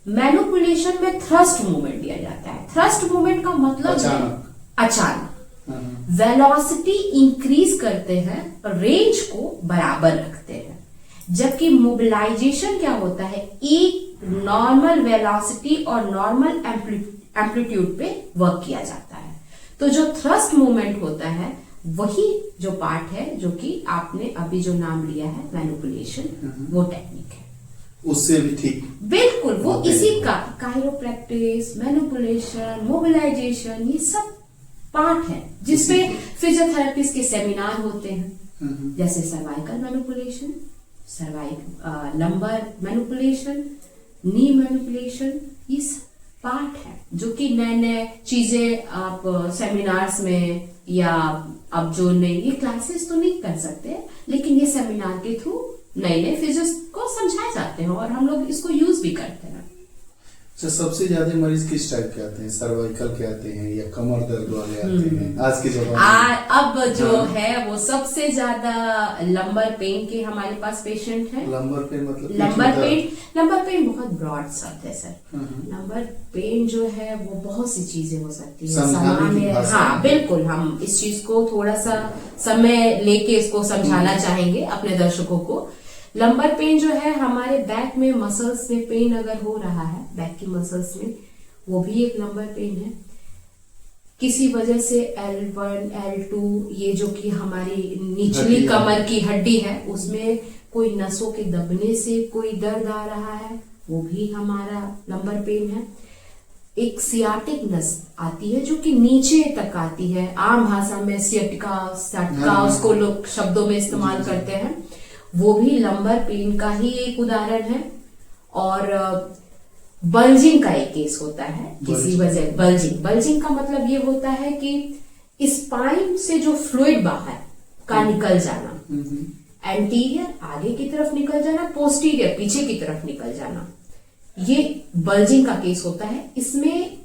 मैनिपुलेशन में थ्रस्ट मूवमेंट दिया जाता है। थ्रस्ट मूवमेंट का मतलब अचानक वेलोसिटी इंक्रीज करते हैं, रेंज को बराबर रखते हैं। जबकि मोबिलाइजेशन क्या होता है, एक नॉर्मल वेलोसिटी और नॉर्मल एम्पलीट्यूड पे वर्क किया जाता है। तो जो थ्रस्ट मूवमेंट होता है वही जो पार्ट है जो कि आपने अभी जो नाम लिया है मैनिपुलेशन, वो टेक्निक है। उससे भी ठीक बिल्कुल वो इसी का काइरोप्रैक्टिस, मैनिपुलेशन, मोबिलाइजेशन, ये सब पार्ट है जिसपे फिजियोथेरेपिस्ट के सेमिनार होते हैं। जैसे सर्वाइकल मैनिपुलेशन, लंबर मैनिपुलेशन, नी मैनिपुलेशन, ये सब पार्ट है जो कि नए नए चीजें आप सेमिनार्स में या अब जो नई ये क्लासेस तो नहीं कर सकते, लेकिन ये सेमिनार के थ्रू नए नए फिजिक्स को समझाए जाते हैं और हम लोग इसको यूज भी करते हैं। अच्छा, सबसे ज्यादा मरीज किस टाइप के आते हैं? सर्वाइकल के आते हैं या कमर दर्द वाले आते हैं आज के जमाने में? अब जो है वो सबसे ज्यादा लंबर पेन के हमारे पास पेशेंट है। लंबर पेन मतलब लंबर पेन बहुत ब्रॉड शब्द है सर। लंबर पेन जो है वो बहुत सी चीजें हो सकती है, सामान्य। हाँ बिल्कुल, हम इस चीज को थोड़ा सा समय लेके इसको समझाना चाहेंगे अपने दर्शकों को। लंबर पेन जो है हमारे बैक में मसल्स में पेन अगर हो रहा है, बैक की मसल्स में, वो भी एक लंबर पेन है। किसी वजह से L1, L2 ये जो कि हमारी निचली कमर की हड्डी है उसमें कोई नसों के दबने से कोई दर्द आ रहा है, वो भी हमारा लंबर पेन है। एक सियाटिक नस आती है जो कि नीचे तक आती है, आम भाषा में सियाटिका उसको लोग शब्दों में इस्तेमाल करते हैं, वो भी लंबर पेन का ही एक उदाहरण है। और बल्जिंग का एक केस होता है किसी वजह, बल्जिंग का मतलब ये होता है कि स्पाइन से जो फ्लूइड बाहर का निकल जाना, एंटीरियर आगे की तरफ निकल जाना, पोस्टीरियर पीछे की तरफ निकल जाना, ये बल्जिंग का केस होता है। इसमें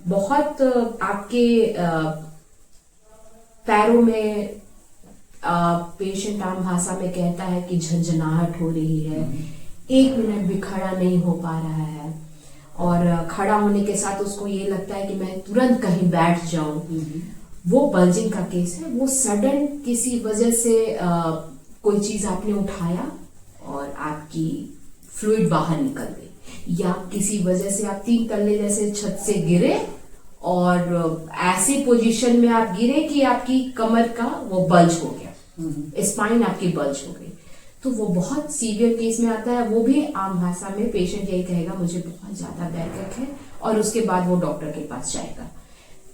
बहुत आपके पैरों में पेशेंट आम भाषा में कहता है कि झंझनाहट हो रही है, 1 मिनट भी खड़ा नहीं हो पा रहा है, और खड़ा होने के साथ उसको ये लगता है कि मैं तुरंत कहीं बैठ जाऊं। वो बल्जिंग का केस है। वो सडन किसी वजह से कोई चीज आपने उठाया और आपकी फ्लूइड बाहर निकल गई, या किसी वजह से आप 3 तल्ले जैसे छत से गिरे और ऐसी पोजीशन में आप गिरे कि आपकी कमर का वो बल्ज हो गया, स्पाइन आपकी बल्ज हो गई, तो वो बहुत सीवियर केस में आता है। वो भी आम भाषा में पेशेंट यही कहेगा मुझे बहुत ज्यादा बैकअप है, और उसके बाद वो डॉक्टर के पास जाएगा।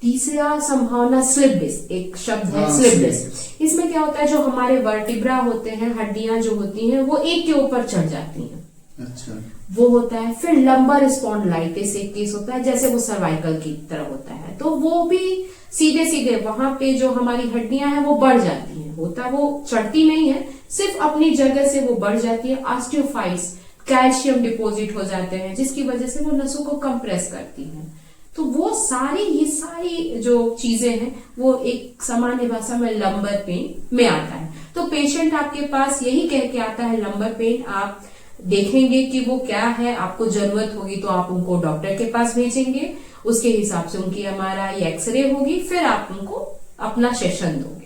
तीसरा संभावना स्लिप डिस्क, एक शब्द है स्लिप डिस्क। इसमें क्या होता है, जो हमारे वर्टिब्रा होते हैं, हड्डियां जो होती हैं वो एक के ऊपर चढ़ जाती हैं। अच्छा, वो होता है। फिर लंबर स्पॉन्डिलाइटिस एक केस होता है, जैसे वो सर्वाइकल की तरह होता है, तो वो भी सीधे सीधे वहां पे जो हमारी हड्डियां हैं वो बढ़ जाती हैं। होता वो चढ़ती नहीं है, सिर्फ अपनी जगह से वो बढ़ जाती है। ऑस्टियोफाइट्स, कैल्शियम डिपॉजिट हो जाते हैं, जिसकी वजह से वो नसों को कंप्रेस करती हैं। तो वो ये सारी जो चीजें हैं वो एक सामान्य भाषा में लंबर पेन में आता है। तो पेशेंट आपके पास यही कह के आता है लंबर पेन, आप देखेंगे कि वो क्या है, आपको जरूरत होगी तो आप उनको डॉक्टर के पास भेजेंगे, उसके हिसाब से उनकी MRI एक्सरे होगी, फिर आप उनको अपना सेशन दोगे।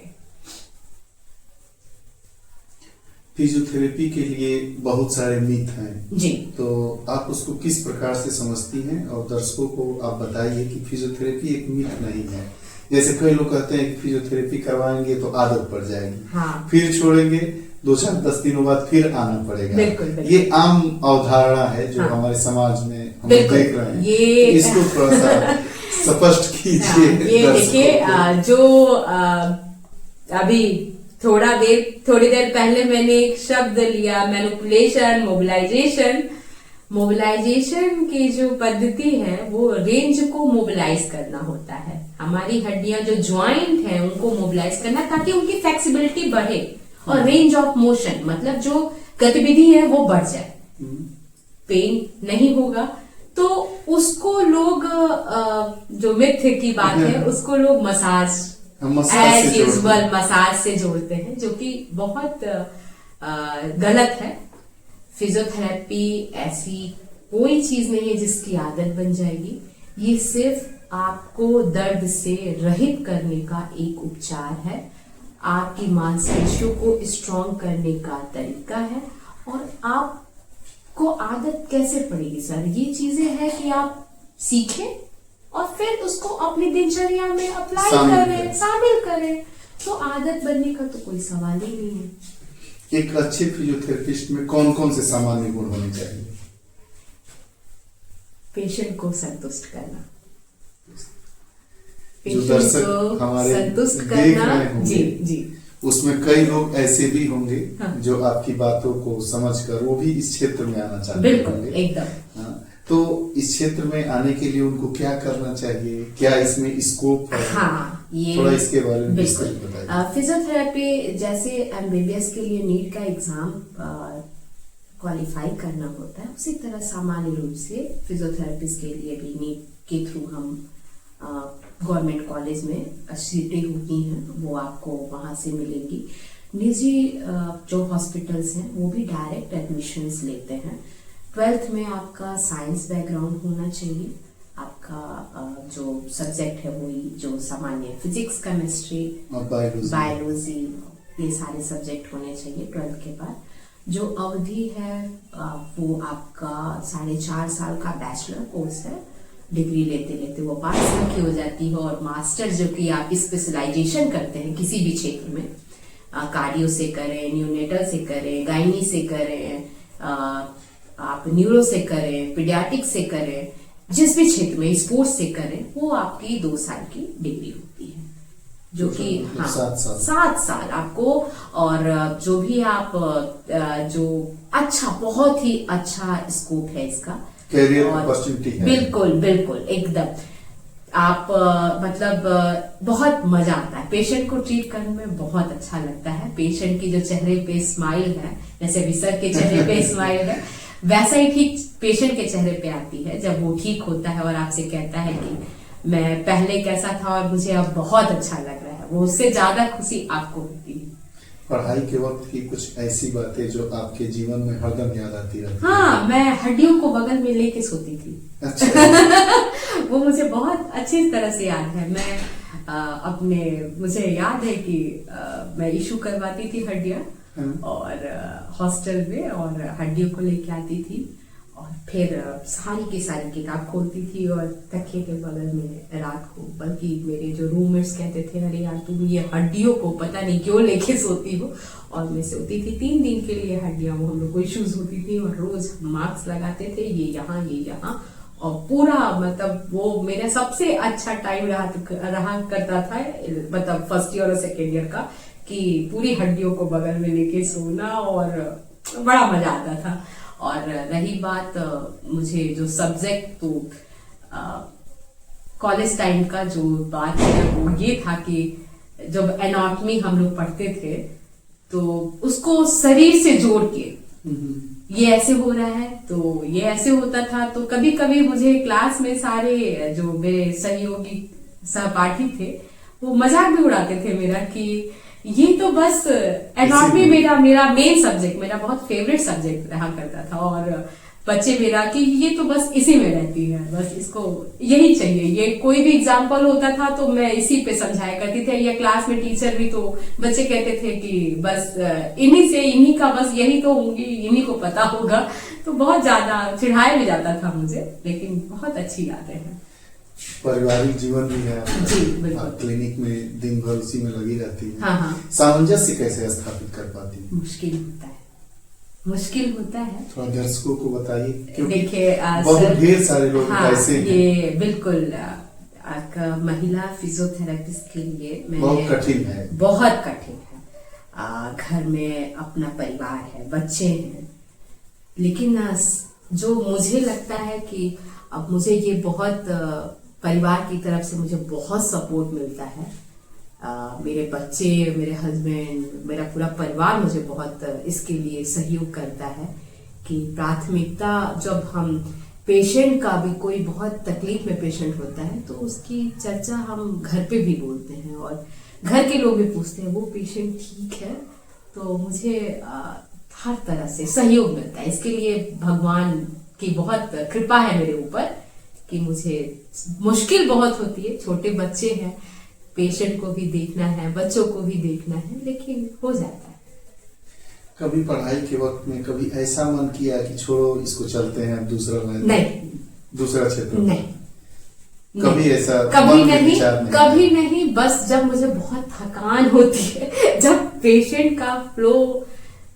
फिजियोथेरेपी के लिए बहुत सारे मिथ हैं जी, तो आप उसको किस प्रकार से समझती हैं, और दर्शकों को आप बताइए कि फिजियोथेरेपी एक मिथ नहीं है। जैसे कई लोग कहते हैं कि फिजियोथेरेपी करवाएंगे तो आदत पड़ जाएगी, हाँ, फिर छोड़ेंगे, 2-4-10 दिनों बाद फिर आना पड़ेगा। बिल्कुल, बिल्कुल। ये आम अवधारणा है जो हाँ, हमारे समाज में हम बिल्कुल, देख रहे हैं, ये तो इसको थोड़ा सा स्पष्ट कीजिए। ये देखिए, जो अभी थोड़ी देर पहले मैंने एक शब्द लिया, मैनिपुलेशन, मोबिलाइजेशन। मोबिलाइजेशन की जो पद्धति है वो रेंज को मोबिलाइज करना होता है। हमारी हड्डियां जो ज्वाइंट है उनको मोबिलाइज करना ताकि उनकी फ्लेक्सिबिलिटी बढ़े और रेंज ऑफ मोशन मतलब जो गतिविधि है वो बढ़ जाए, पेन नहीं होगा। तो उसको लोग जो मिथ की बात है उसको लोग मसाज एज यूजुअल मसाज से जोड़ते हैं, जो कि बहुत गलत है। फिजियोथेरेपी ऐसी कोई चीज नहीं है जिसकी आदत बन जाएगी। ये सिर्फ आपको दर्द से रहित करने का एक उपचार है, आपकी मांसपेशियों को स्ट्रॉन्ग करने का तरीका है। और आपको आदत कैसे पड़ेगी सर? ये चीजें हैं कि आप सीखें और फिर उसको अपनी दिनचर्या में अप्लाई करें, शामिल करें, तो आदत बनने का तो कोई सवाल ही नहीं है। एक अच्छे फिजियोथेरेपिस्ट में कौन कौन से सामान्य गुण होने चाहिए? पेशेंट को संतुष्ट करना, जो दर्शक हमारे संतुष्ट देख करना। रहे होंगे, जी जी, उसमें कई लोग ऐसे भी होंगे हाँ। जो आपकी बातों को समझकर वो भी इस क्षेत्र में आना चाहते बिल्कुल होंगे। एकदम। हाँ, तो इस क्षेत्र में आने के लिए उनको क्या करना चाहिए? क्या इसमें स्कोप है? हाँ, ये थोड़ा इसके बारे में बिल्कुल बताइए। फिजियोथेरेपी जैसे एमबीबीएस के लिए नीट का एग्जाम क्वालिफाई करना होता है, उसी तरह सामान्य रूप से फिजियोथेरेपिस्ट के लिए भी नीट के थ्रू हम गवर्नमेंट कॉलेज में सीटें होती हैं, वो आपको वहां से मिलेंगी। निजी जो हॉस्पिटल्स हैं वो भी डायरेक्ट एडमिशन्स लेते हैं। 12th में आपका साइंस बैकग्राउंड होना चाहिए। आपका जो सब्जेक्ट है वही जो सामान्य फिजिक्स, केमिस्ट्री, बायोलॉजी, ये सारे सब्जेक्ट होने चाहिए 12th के बाद। जो अवधि है वो आपका 4.5 साल का बैचलर कोर्स है। डिग्री लेते लेते वो 5 साल की हो जाती है। और मास्टर जो कि आप स्पेशलाइजेशन करते हैं किसी भी क्षेत्र में, कार्डियो से करें, न्यूनेटल से करें, गायनी से करें, आप न्यूरो से करें, पीडियाट्रिक से करें, जिस भी क्षेत्र में स्पोर्ट्स से करें, वो आपकी 2 साल की डिग्री होती है, जो कि 7 साल आपको। और जो भी आप जो अच्छा, बहुत ही अच्छा स्कोप है इसका, कैरियर अपॉर्चुनिटी है। बिल्कुल बिल्कुल एकदम। आप मतलब बहुत मजा आता है, पेशेंट को ट्रीट करने में बहुत अच्छा लगता है। पेशेंट की जो चेहरे पे स्माइल है, जैसे अभी सर के चेहरे पे स्माइल है, वैसा ही ठीक पेशेंट के चेहरे पे आती है जब वो ठीक होता है और आपसे कहता है कि मैं पहले कैसा था और मुझे अब बहुत अच्छा लग रहा है। वो उससे ज्यादा खुशी आपको होती है। पढ़ाई के वक्त की कुछ ऐसी बातें जो आपके जीवन में हरदम याद आती रहती है? हाँ, मैं हड्डियों को बगल में लेके सोती थी। अच्छा। वो मुझे बहुत अच्छी तरह से याद है। मैं मुझे याद है कि मैं इशू करवाती थी हड्डियां और हॉस्टल में, और हड्डियों को लेके आती थी और फिर सारी की सारी किताब खोलती थी और तकिए के बगल में रात को, बल्कि मेरे जो रूममेट्स कहते थे अरे यार तुम ये हड्डियों को पता नहीं क्यों लेके सोती हो। और मैं सोती थी 3 दिन के लिए। हड्डियां वो हम लोग को इश्यूज होती थी और रोज मार्क्स लगाते थे, ये यहाँ, और पूरा मतलब वो मेरा सबसे अच्छा टाइम रहा करता था, मतलब फर्स्ट ईयर और सेकेंड ईयर का, कि पूरी हड्डियों को बगल में लेके सोना और बड़ा मजा आता था। और रही बात मुझे जो सब्जेक्ट, तो कॉलेज टाइम का जो बात है वो ये था कि जब एनाटॉमी हम लोग पढ़ते थे तो उसको शरीर से जोड़ के ये ऐसे हो रहा है तो ये ऐसे होता था। तो कभी कभी मुझे क्लास में सारे जो मेरे सहयोगी सहपाठी थे वो मजाक भी उड़ाते थे मेरा कि ये तो बस एनाटॉमी मेरा मेन सब्जेक्ट, मेरा बहुत फेवरेट सब्जेक्ट रहा करता था। और बच्चे मेरा कि ये तो बस इसी में रहती है, बस इसको यही चाहिए। ये कोई भी एग्जाम्पल होता था तो मैं इसी पे समझाया करती थी, या क्लास में टीचर भी तो बच्चे कहते थे कि बस इन्हीं का बस यही तो होंगी, इन्हीं को पता होगा। तो बहुत ज्यादा चिढ़ाया भी जाता था मुझे, लेकिन बहुत अच्छी यादें हैं। पारिवारिक जीवन भी है जी बिल्कुल। आप क्लिनिक में दिन भर उसी में लगी रहती है। हाँ हाँ, सामंजस्य कैसे स्थापित कर पाती है? मुश्किल होता है, मुश्किल होता है। थोड़ा दर्शकों को बताइए, क्योंकि देखिए बहुत सर, ढेर सारे लोग हाँ, ऐसे हैं। ये बिल्कुल एक महिला फिजियोथेरेपिस्ट के लिए बहुत कठिन है। बहुत कठिन है। घर में अपना परिवार है, बच्चे हैं, लेकिन जो मुझे लगता है कि अब मुझे ये बहुत परिवार की तरफ से मुझे बहुत सपोर्ट मिलता है। मेरे बच्चे, मेरे हस्बैंड, मेरा पूरा परिवार मुझे बहुत इसके लिए सहयोग करता है कि प्राथमिकता जब हम पेशेंट का भी, कोई बहुत तकलीफ में पेशेंट होता है तो उसकी चर्चा हम घर पे भी बोलते हैं और घर के लोग भी पूछते हैं वो पेशेंट ठीक है, तो मुझे हर तरह से सहयोग मिलता है। इसके लिए भगवान की बहुत कृपा है मेरे ऊपर कि मुझे मुश्किल बहुत होती है, छोटे बच्चे हैं, पेशेंट को भी देखना है, बच्चों को भी देखना है, लेकिन हो जाता है। कभी पढ़ाई के वक्त में कभी ऐसा मन किया कि छोड़ो इसको, चलते हैं अब दूसरा लाइन, नहीं, दूसरा क्षेत्र? नहीं, कभी ऐसा कभी मन में नहीं, विचार कभी नहीं। बस जब मुझे बहुत थकान होती है, जब पेशेंट का फ्लो,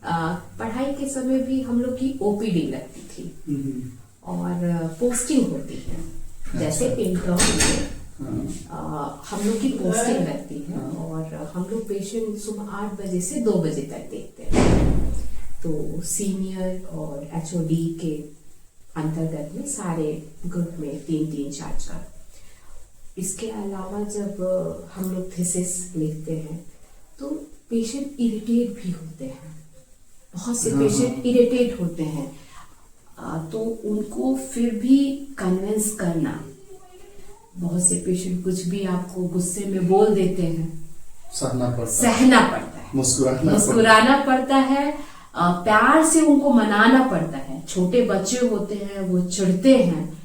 पढ़ाई के समय भी हम लोग की ओपीडी लगती थी और पोस्टिंग होती है, जैसे इंटर्न में हम लोग की पोस्टिंग लगती है और हम लोग पेशेंट सुबह 8 बजे से 2 बजे तक देखते हैं। तो सीनियर और एचओडी के अंतर्गत में सारे ग्रुप में 3-3, 4-4। इसके अलावा जब हम लोग थीसिस लिखते हैं तो पेशेंट इरिटेट भी होते हैं, बहुत से पेशेंट इरिटेट होते हैं, तो उनको फिर भी कन्विंस करना, बहुत से पेशेंट कुछ भी आपको गुस्से में बोल देते हैं, सहना पड़ता है, मुस्कुराना पड़ता है, प्यार से उनको मनाना पड़ता है। छोटे बच्चे होते हैं, वो चिढ़ते हैं,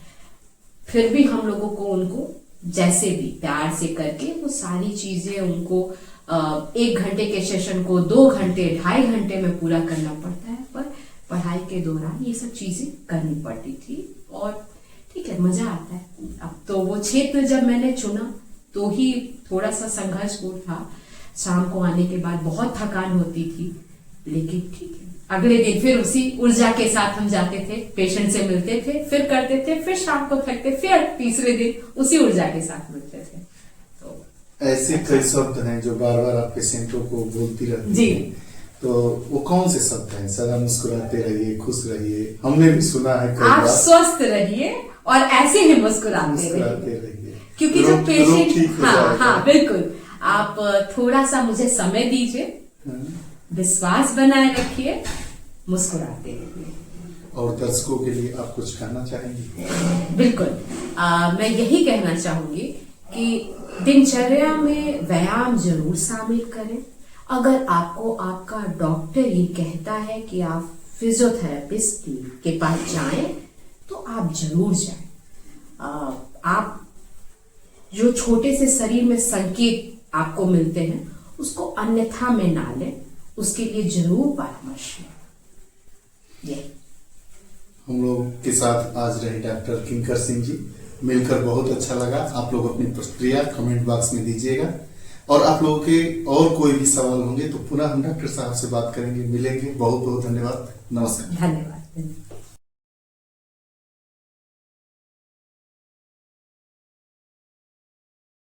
फिर भी हम लोगों को उनको जैसे भी प्यार से करके वो सारी चीजें उनको 1 घंटे के सेशन को 2 घंटे, 2.5 घंटे में पूरा करना पड़ता है। पर पढ़ाई के दौरान ये सब चीजें करनी पड़ती थी और ठीक है, मजा आता है। अब तो वो क्षेत्र जब मैंने चुना तो ही थोड़ा सा संघर्षपूर्ण था, शाम को आने के बाद बहुत थकान होती थी, लेकिन ठीक है, अगले दिन फिर उसी ऊर्जा के साथ हम जाते थे, पेशेंट से मिलते थे, फिर करते थे, फिर शाम को थकते, फिर तीसरे दिन उसी ऊर्जा के साथ मिलते थे। तो ऐसे कई शब्द हैं जो बार बार आप पेशेंटों को बोलती रहती हैं, तो वो कौन से शब्द हैं? सदा मुस्कुराते रहिए, खुश रहिए, हमने भी सुना है कई आप बार। स्वस्थ रहिए और ऐसे ही मुस्कुराते रहिए, क्योंकि जो पेशेंट, हाँ बिल्कुल, आप थोड़ा सा मुझे समय दीजिए, विश्वास बनाए रखिए, मुस्कुराते रहिए। और दर्शकों के लिए आप कुछ कहना चाहेंगे? बिल्कुल, मैं यही कहना चाहूंगी कि दिनचर्या में व्यायाम जरूर शामिल करें। अगर आपको आपका डॉक्टर ये कहता है कि आप फिजियोथेरेपिस्ट के पास जाएं, तो आप जरूर जाएं। आप जो छोटे से शरीर में संकेत आपको मिलते हैं उसको अन्यथा में ना लें, उसके लिए जरूर परामर्श लें। हम लोग के साथ आज रहे डॉक्टर किंकर सिंह जी, मिलकर बहुत अच्छा लगा। आप लोग अपनी प्रतिक्रिया कमेंट बॉक्स में दीजिएगा और आप लोगों के और कोई भी सवाल होंगे तो पुनः हम डॉक्टर साहब से बात करेंगे, मिलेंगे। बहुत बहुत धन्यवाद, नमस्कार। धन्यवाद।